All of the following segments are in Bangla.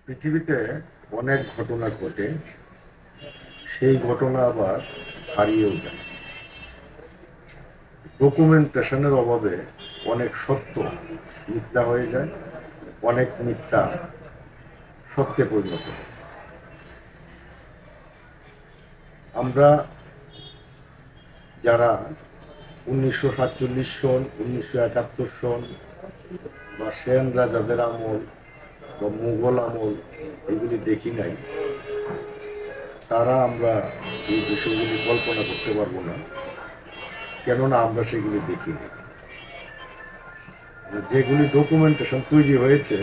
পৃথিবীতে অনেক ঘটনা ঘটে, সেই ঘটনা আবার হারিয়েও যায়। ডকুমেন্টেশনের অভাবে অনেক সত্য মিথ্যা হয়ে যায়, অনেক মিথ্যা সত্যে পরিণত হয়। আমরা যারা 1947 সন, 1971 সন বা সেন রাজাদের আমল বা মুঘল আমল এগুলি দেখি নাই, তারা আমরা এই বিষয়গুলি কল্পনা করতে পারবো না, কেননা আমরা সেগুলি দেখিনি। যেগুলি ডকুমেন্টেশন তৈরি হয়েছে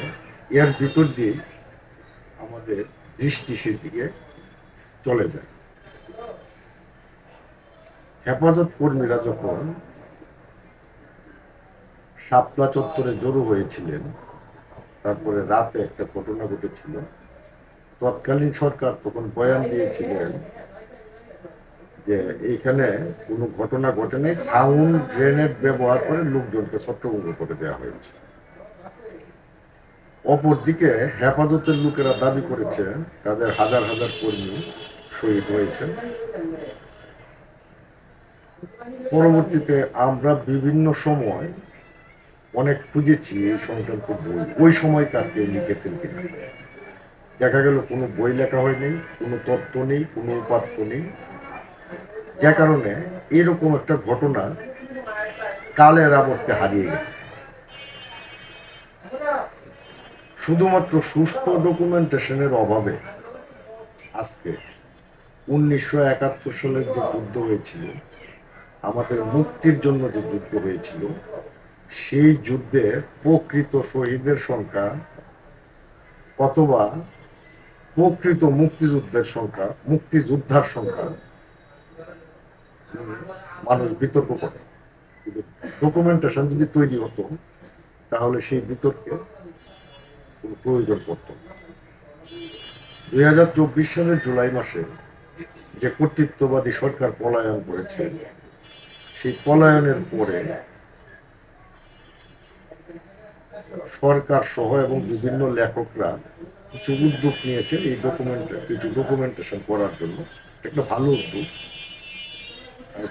এর ভিতর দিয়ে আমাদের দৃষ্টি সেদিকে চলে যায়। হেফাজত কর্মীরা যখন শাপলা চত্বরে জড়ো হয়েছিলেন, তারপরে রাতে একটা ঘটনা ঘটেছিল। তৎকালীন সরকার তখন বয়ান দিয়েছিলেন যে এইখানে কোনো ঘটনা ঘটেনি, সাউন্ড গ্রেনেড ব্যবহার করে লোকজনকে ছত্রভঙ্গ করে দেওয়া হয়েছে। অপরদিকে হেফাজতের লোকেরা দাবি করেছেন তাদের হাজার হাজার কর্মী শহীদ হয়েছে। পরবর্তীতে আমরা বিভিন্ন সময় অনেক খুঁজেছি এই সংক্রান্ত বই, ওই সময়কার কেউ লিখেছেন কিনা। দেখা গেল কোনো বই লেখা হয়নি, কোনো তথ্য নেই, কোনো উপাত্ত নেই, যে কারণে এরকম একটা ঘটনা কালের আবর্তে হারিয়ে গেছে। শুধুমাত্র সুষ্ঠু ডকুমেন্টেশনের অভাবে আজকে 1971 সালের যে যুদ্ধ হয়েছিল, আমাদের মুক্তির জন্য যে যুদ্ধ হয়েছিল, সেই যুদ্ধে প্রকৃত শহীদের সংখ্যা অথবা প্রকৃত মুক্তিযুদ্ধের সংখ্যা, মুক্তিযোদ্ধার সংখ্যা মানুষ বিতর্ক করে। কিন্তু ডকুমেন্টেশন যদি তৈরি হতো তাহলে সেই বিতর্কে কোনো প্রয়োজন পড়ত না। 2024 সালের জুলাই মাসে যে কর্তৃত্ববাদী সরকার পলায়ন করেছে, সেই পলায়নের পরে সরকার সহ এবং বিভিন্ন লেখকরা কিছু উদ্যোগ নিয়েছেন এই কিছু ডকুমেন্টেশন করার জন্য। একটা ভালো উদ্যোগ।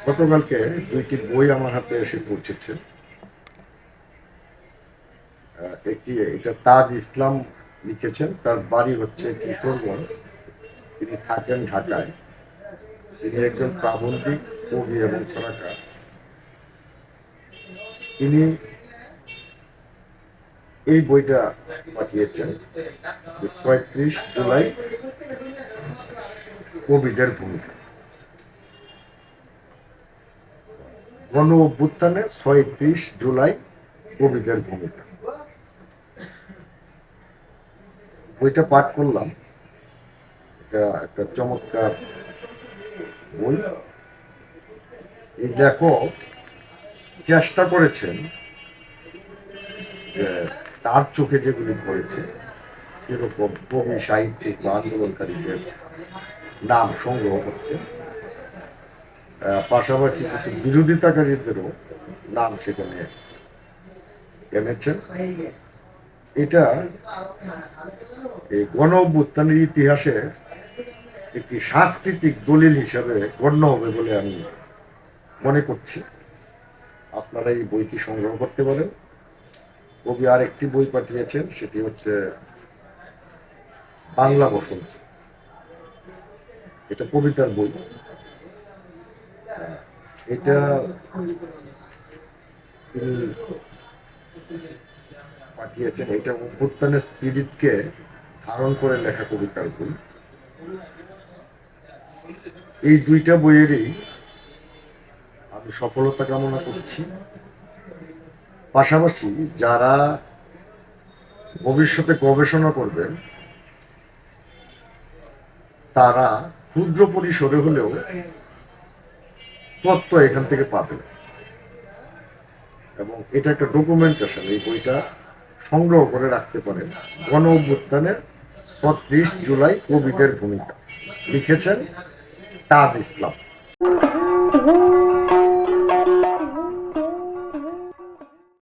গতকালকে দুইটি বই আমার হাতে এসে পৌঁছেছে। একটি, এটা তাজ ইসলাম লিখেছেন, তার বাড়ি হচ্ছে কিশোরগঞ্জ, তিনি থাকেন ঢাকায়। তিনি একজন প্রাবন্ধিক, কবি এবং ছড়াকার। তিনি এই বইটা পাঠিয়েছেন ৩৫ জুলাই কবিদের ভূমিকা। গণ অভ্যুত্থানে ৩৬ জুলাই কবিদের ভূমিকা। বইটা পাঠ করলাম, এটা একটা চমৎকার বই। এই লেখক চেষ্টা করেছেন যে তার চোখে যেগুলি পড়েছে সেরকম কবি, সাহিত্যিক বা আন্দোলনকারীদের নাম সংগ্রহ করতে, পাশাপাশি কিছু বিরোধিতাকারীদেরও নাম সেখানে এনেছেন। এটা এই গণ অভ্যুত্থানের ইতিহাসে একটি সাংস্কৃতিক দলিল হিসাবে গণ্য হবে বলে আমি মনে করছি। আপনারা এই বইটি সংগ্রহ করতে পারেন। কবি আর একটি বই পাঠিয়েছেন, সেটি হচ্ছে বাংলা বসন্ত। এটা কবিতার বই। এটা তিনি পাঠিয়েছেন, এটা অভ্যুত্থানের স্পিরিটকে ধারণ করে লেখা কবিতার বই। এই দুইটা বইয়েরই আমি সফলতা কামনা করছি। পাশাপাশি যারা ভবিষ্যতে গবেষণা করবেন তারা ক্ষুদ্র পরিসরে হলেও তথ্য এখান থেকে পাবেন, এবং এটা একটা ডকুমেন্টেশন। এই বইটা সংগ্রহ করে রাখতে পারেন। গণ অভ্যুত্থানের ৩৬ জুলাই কবিদের ভূমিকা, লিখেছেন তাজ ইসলাম।